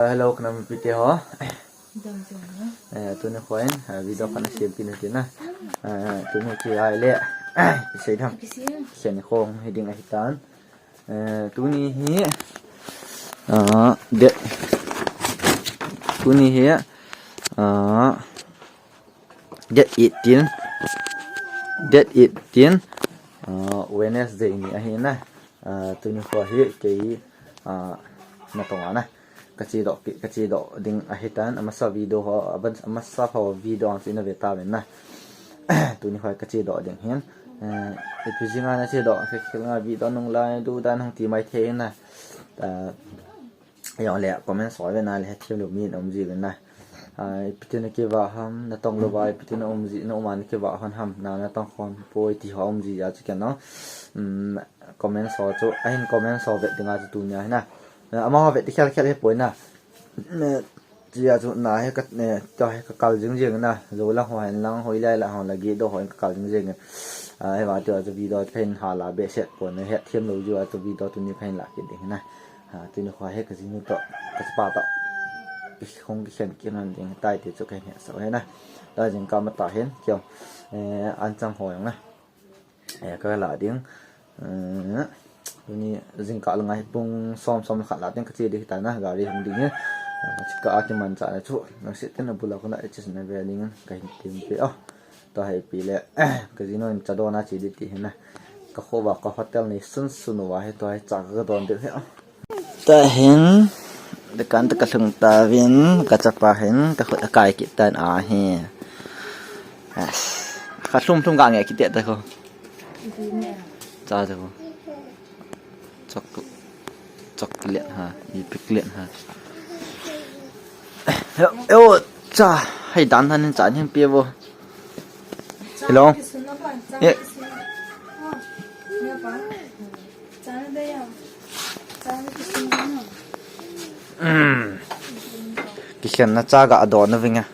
Hello, kenapa piti ho? Dong-dong. Tu ni khoin, video kan siap pin tu na. Tu ni ki ai le. Sei tham. Sian ni khong hiding ahitan. Tu ni hi. De. Tu ni hi. Det itin. Det itin. Wednesday ni ahina. Tu ni kho hi ke na tong na. Kecil dok ding ahitan amasa video ho aban amasa ho video ang sina beta ben na tu ni khoi kecil dok ding hen epijinga na che dok khilnga video nong lai du dan hong ti mai the na ya le comment soi ben na le thiam lu mi om ji ben na pitin ke wa ham na tong lo bai pitin om ji no man ke wa han ham na tong khon poi ti ho om ji ya chi kan no comment so chu ain comment so bet dinga tu nya na ama vet ti khal he poina ne tia chu na he kat ne to he kal jing jing na zo la hoin lang hoi lai la hon la gi do hoin kal jing jing he wa to ju video pen ha la be set pon he thiam lo ju to video tu ni pen la ki ding na tu ni khwa he ka jing to ka pa to không cái chuyện kia nan ding tai ti chu kai he so he na da jing ka ma ta hen kyo an chang ho yang na ka la ding ni jing ka langai pung som khala ten ka chi de ta na gari hum ding chika ki man cha chu na se ten bula ko na chis na ve ding ka hin tim pe to hai pi le ka jino in cha do na chi de ti na ka kho ba ka hotel ni sun wa he to hai cha ga don de he ta hin de kan ta ka thung ta vin ka cha pa hin ka khot kai ki tan a he ka thum ga nge ki te ta ko cha ta ko chocolate ha y piclet ha eo cha hai dan han cha hen pe bo hello ye kishan na cha ga adon na vinga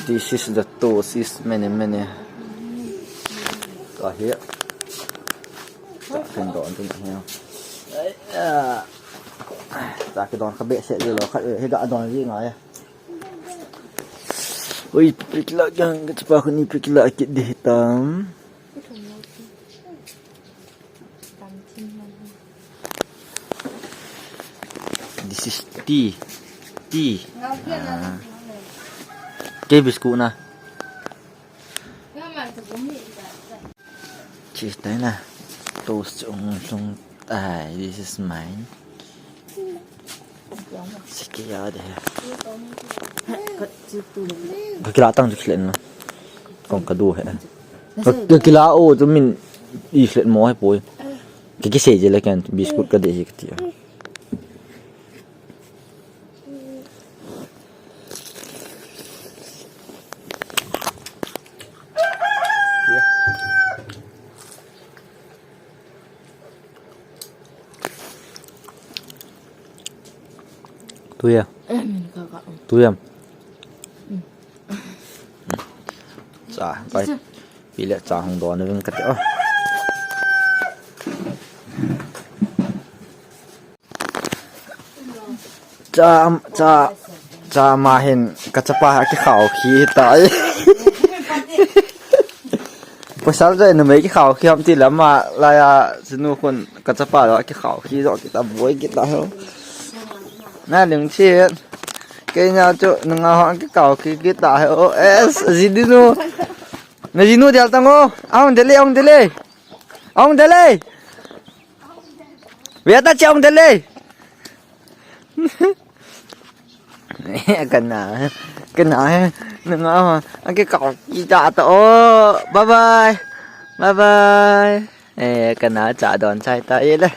this is the toast is many có hiện thành đòn trên heo ra cái đòn các bé sẽ rồi khách hay gạ đòn gì nói ui pick lại cái chapa con đi pick lại cái đi tam this is tea cái biscuit na chỉ tới là toast trong tài this is mine cái gì đây cái lá tăng chút lên nó còn cả đua hết cái lá ô cho mình đi lên mỏ hay bồi cái sợi gì lại cái biscuit cái gì cái gì tôi à tôi em dạ vậy vì lẽ trả hàng đó nó vẫn cắt đó cha mà hiện cắt pa cái khẩu khí tại bữa sáng giờ nó mấy cái khẩu khí không thì lắm mà lại xin nuôi con cắt pa đó cái khẩu khí rồi kita buổi kita không na đừng chết cái nhà chỗ nâng họ cái cầu cái tả hệ gì đi nu này gì nu theo tăng ông để lên về ta cho ông để lên cái nào nâng họ cái cầu cái tả tổ bye bye cái nào trả đòn sai tay đấy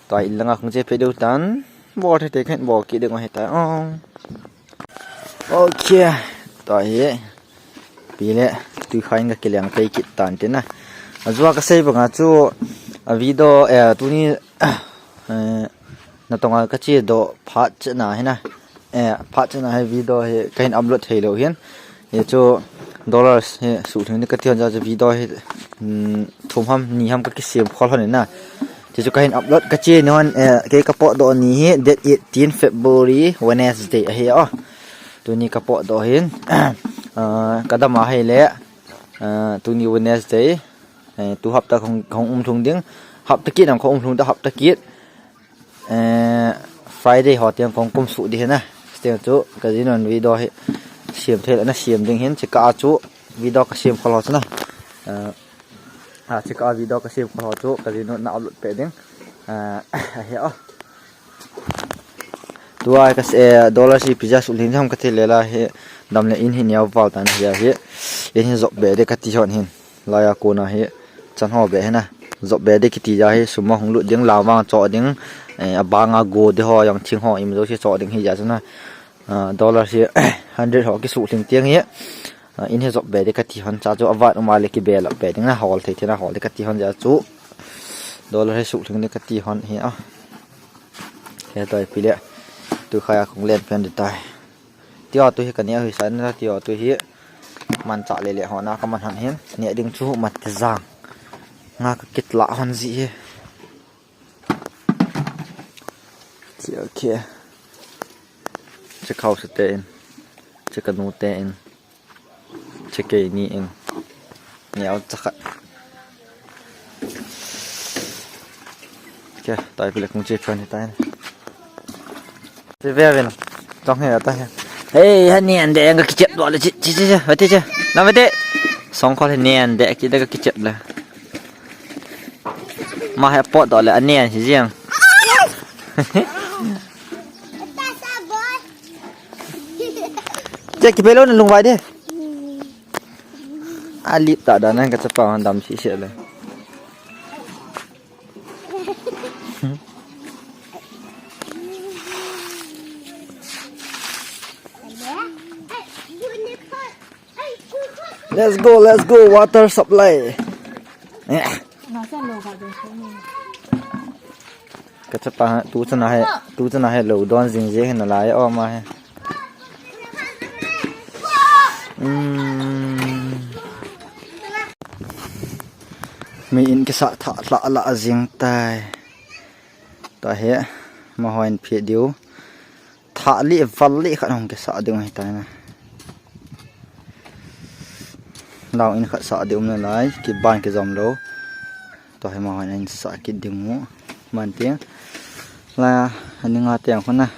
tại là không chơi phải đâu tán bỏ thì hẹn bỏ kỹ được mà hết ta ok tại hệ bị lệ từ khai cái kia lang tay kỹ tàn thế này rồi cái xây bằng chỗ video tu ni nó tông cái chi đó phát trên này nè phát trên này video cái upload thấy lâu hiền chỗ dollarsสูถึงนี่ก็เที่ยวจะวิดีโอทุ่มห้ามนี่ห้ามก็เสียบคอลเขาเนี่ยนะ จะจะกันอัปโหลดกะเจนอนเกกะปอดอนี้ date 18 February Wednesday เฮอ๋อตัวนี้กะปอดอเห็นกะดามาให้แล้วตัวนี้ Wednesday ตัวฮับตะของทุงดิงฮับตะกี้ของทุงตะฮับตะกี้Friday หอเตียงของกุมสุดิเห็นนะเตียงจุกะจินอนวิดีโอเสียมเทแล้วนะเสียมดิงเห็นจะกะจุวิดีโอกะเสียมคอลอสนะจะกะวิดีโอกะเสียมคอลอจุกะจินอนนะอัปโหลดไปดิงเฮอ๋อตัวก็ดอลลาร์สิพิจารณาสุลินทำกันที่เลล่ะเฮดำเลยอินเห็นยาวเฝ้าตันเฮียเฮอินเห็นจบเบเด็กที่ชอนเห็นลายกูนะเฮจันหอบเบเห็นนะจบเบเด็กที่จะเฮสมองหลุดยังลาวางจอดึงบางอากูเดี๋ยวยังทิ้งห่ออิมโดสิจอดึงเฮียจันนะดอลลาร์สิ100หอกิสุลินเตียงเฮอินเห็นจบเบเด็กที่หันจ้าจูอวาดออกมาเลยกี่เบลเบดึงนะฮอลที่ที่นะฮอลเด็กที่หันจ้าจูดอลลาร์สุลินเด็กที่หันเฮอ๋อเฮตัวปีเล่ตัวขายของเล่นเพื่อนดิตายเที่ยวตัวเฮกันเนี่ยหิสันนะเที่ยวตัวเฮมันจะเละๆหอนาก็มันหันเห็นเนี่ยดึงชูมัดจะจางงาก็กิดละหันสิเที่ยวโอเคจะเข้าสเตนจะกระนูเตนจะเกยนี่เองเนี่ยเอาจะขัดโอเคตายไปเลยคงเจ็บเพื่อนดิตายเว้ยๆๆต้องให้ตายเฮ้ยฮันเนี่ยเด็กก็เจ็บตัวเลยจิๆๆไปติจ้ะนำไปติ2คนเนี่ยเด็กกินได้ก็เจ็บเลยมาให้ปอดตัวเลยอันเนี่ยสิจังเจ๊กิไปแล้วนั่นลงไว้ดิลิบตาดานั่นก็จะเป่าหันดำเฉยๆเลยLet's go water supply ก็จะปะตูจะนาให้เหลวดอนจริงๆเห็นอะไรออกมาให้มีอินกษะถะละจริงตายต่อเหตุมาหอยเพียเดียวถะลิฟัลลิขนมกษะเดียวให้ตายนะเราอินขัดสะเดียวนั่นเลยกิบบ้านกิจอมโลต่อให้มาให้อินสะกิดดึงหัวมันเตียงลาอันนี้งาเตียงคนนะ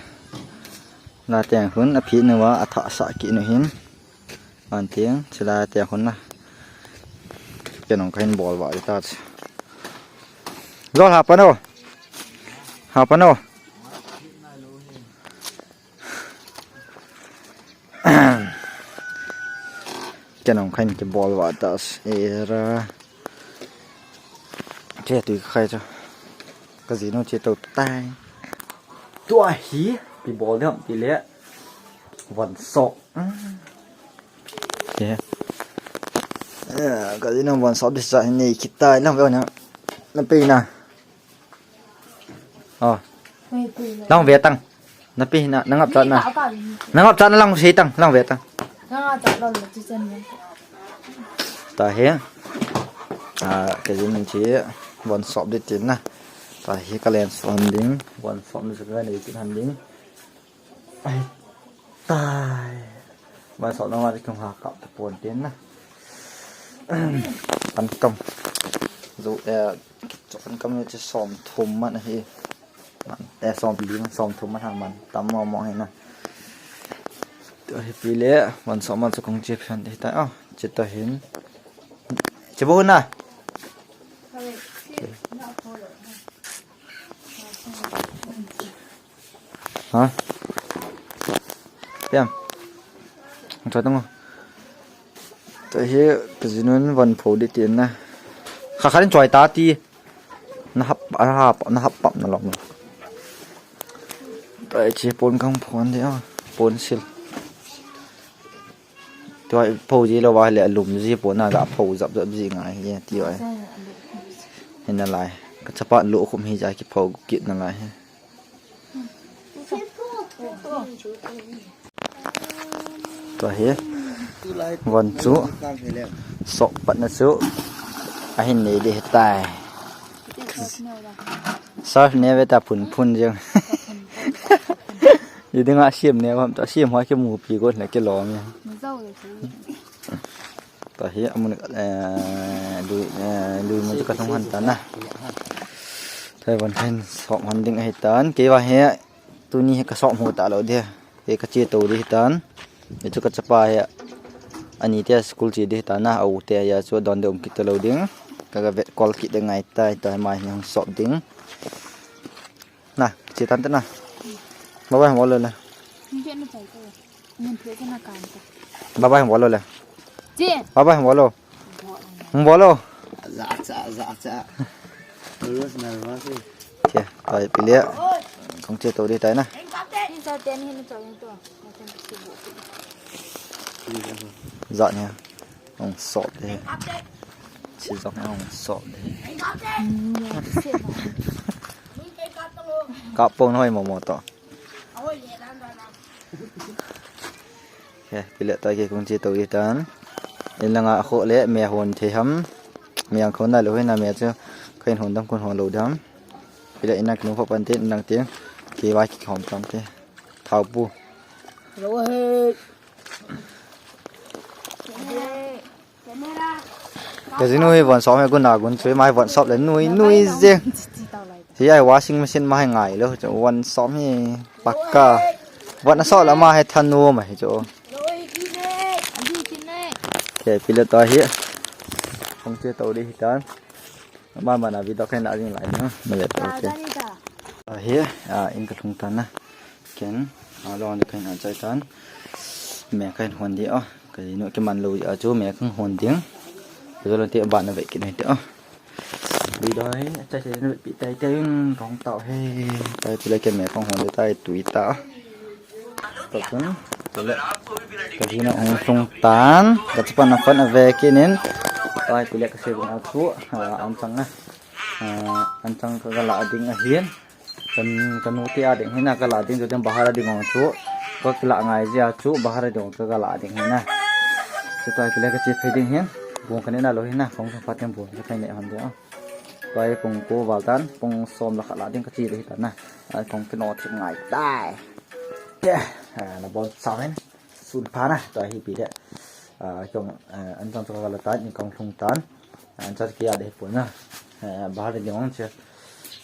ลาเตียงคนอภิเนวะอัฐสะกินหินมันเตียงสลาเตียงคนนะเป็นของใครบอลว่าดิตาสรอหาปะโนJangan kain ke bol atas era chết từ khai cho cái gì nó chết tàu tai tua hí bị bol đấy không thì lẽ vẫn sọ cái gì nó vẫn sọ đi sai này kita lắm vậy nè nó pi nè long về tăng nó pi nè nó ngập trận nè nó long xí tăng long về tăng tại hiện cái gì mình chỉ vẫn sọp đi tiến nè tại hiện cái lens phần đính vẫn sọp được cái này cái hành đính tai và sọp nó đi cùng hòa cặp tập buồn tiến nè tấn công dù chọn công cho sòm thùng mà này thì sòm lý sòm thùng mà hàng mình tắm mò hay nèพี่เละวันสองวันสุขงเจ็บฉันที่ตายเจ็บตาเห็นเจ็บบุญนะฮะเปี่ยมจอดตรงนู้นแต่เฮ้ยแต่จีนวันโผล่ได้เตียนนะข้าจอยตาตีนะครับปั๊มนั่นหรอกแต่เจ็บปนกังพรเดียวปนสิลตัวโพจีเราว่าเลยหลุมจีปนน่าจะโพจับจีไงเนี่ยที่ว่าเห็นอะไรก็เฉพาะลูกคุมหิจาคิดโพกินอะไรตัวเฮ้วันจุศพปันจุไอ้เห็นนี่ดีตาย ซอฟเนี่ยเวตาพุ่นจัง อยู่ดึงอาชีพเนี่ยผมต่ออาชีพหอยแค่หมูปีก้นแล้วแกหลอเนี่ย มันเจ้าเลยคือ ต่อเฮียมันดูมันจะกระทงหันตันนะไทยวันเพ็ญสอบหันดึงให้ตันเกว่าเฮียตัวนี้กระสอบหัวตาเราเดียเอกเจโตดิตันเดี๋ยวก็จะไปอันนี้เดียสกุลจีดิตันนะเอาเตียยาชัวดอนเดิมกิตเราดึงก็เวทกอลกิดไงตายต่อมายังสอบดึงนะเจตันตันนะบ้าบ้าหัวเลยนะ นี่เพื่อนไม่ใจตัวมันเพื่อนธนาคารจ้ะ บ้าบ้าหัวเลย เจ๊ บ้าบ้าหัวเลยหัวเลย Dạ. Terus nervous sih. โอเคไปไปเลี้ยของเจโตดิตายนะ นี่จะเต้นให้มันจอยตัวเราจะสิบุก dọn nha ông sọt đi chỉ dọc nha ông sọt đi เสียบ cạo pông thôi mò tỏ ok bây giờ tôi kia cũng chỉ tàu đi tán nên là ngã khổ lẽ mẹ hồn thì hấm mẹ khốn đại lối là mẹ chứ khen hồn tâm con hồn lù đắm bây giờ anh cũng phải bận tiếng năng tiếng kỳ vai kỳ hồn trong thế thao bu rồi cái gì nuôi vọn xóm này con nào cũng chơi mai vọn xóm đến nuôi riêng thì ai washing machine mai ngày luôn chỗ vọn xóm thì bạc cả vọn nó xóm là mai than nuôi mà chỗ okay bây giờ tôi hiện không chơi tàu đi tán ba mà là vì tao khen lại lại nữa bây giờ ok hiện in cái thùng tán nè kén lo được khen chơi tán mẹ khen hồn đi cái nội cái màn lùi ở chỗ mẹ không hồn tiếng rồi lần tiệm bạn là vậy cái này nữa vì đấy chạy chạy nó bị tay tay không tạo hay tay thì lấy cái mẹ không hồn tay tùy tạo tập tuấn cái gì nó không tán cái phần là phần về cái nến tay thì lấy cái xe cũng áo chúa ăn trắng á ăn trắng cái lạ tiếng hiến cần nô tia tiếng hay là cái lạ tiếng rồi tiếng bahar tiếng ngon chúa có cái lạ ngày gì chúa bahar tiếng cái lạ tiếng hay na cái tay thì lấy cái chiếc phải tiếng hiến buông cái này là lối na không phát tiếng buông cái này nhẹ hơn nữa tay cùng cô vào tán cùng xôm là khá là tiếng cái chi đấy tán na cùng cái nọ thì ngải tai là bón sáu đấy sun phá na tay hi bị đấy trong anh trong cái là tán những con thùng tán anh cho kia để buồn na bahar tiếng ngon chưa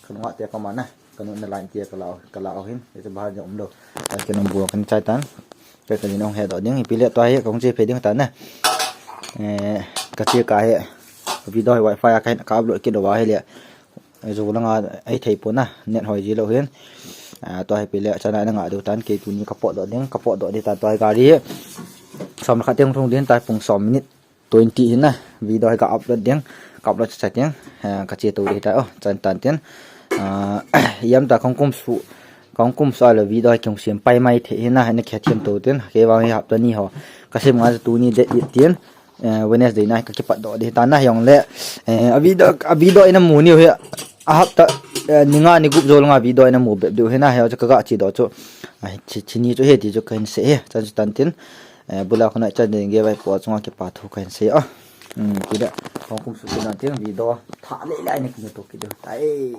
không ngọt tiệt con mắm na cái nọ là tiệt cái lào hin để cho bahar nhộng được cái nông buông cái chai tán cái gì nông hè đỏ tiếng hi bị lệ tay cũng chỉ phải tiếng tán này cái chia cái video wifi cái nó cáp lội cái đồ hay lẹ dù nó ấy thầy bốn nhận hỏi gì đâu hết tôi bị lẹ cho nên nó ngại đầu tán cái tụi ní cặp bọ đỏ đi tạt tôi gà đi xong là tiếng thông đến tại vùng 2 minute 20 nè video cái upload tiếng cặp lội chạy tiếng cái chia tụi đi tại chân tàn tiếng yếm ta không cung soi là video trong xem bay may thế na hay nó khét thêm tụi tiếng cái vào học tuần ní họ cái xem ngay tụi ní để tiếng Wednesday night cái bắt đầu đi tanah yang le video ina mu ni he ahap ta ninga ni gup zol nga video ina mu be du he na he cha ka chi do chu chi ni chu he ti chu kan se he cha tan tin bula khona cha de ge bai po chunga ke pa thu kan se ti da kong kum su na tin video tha le lai ni ki to ki do tai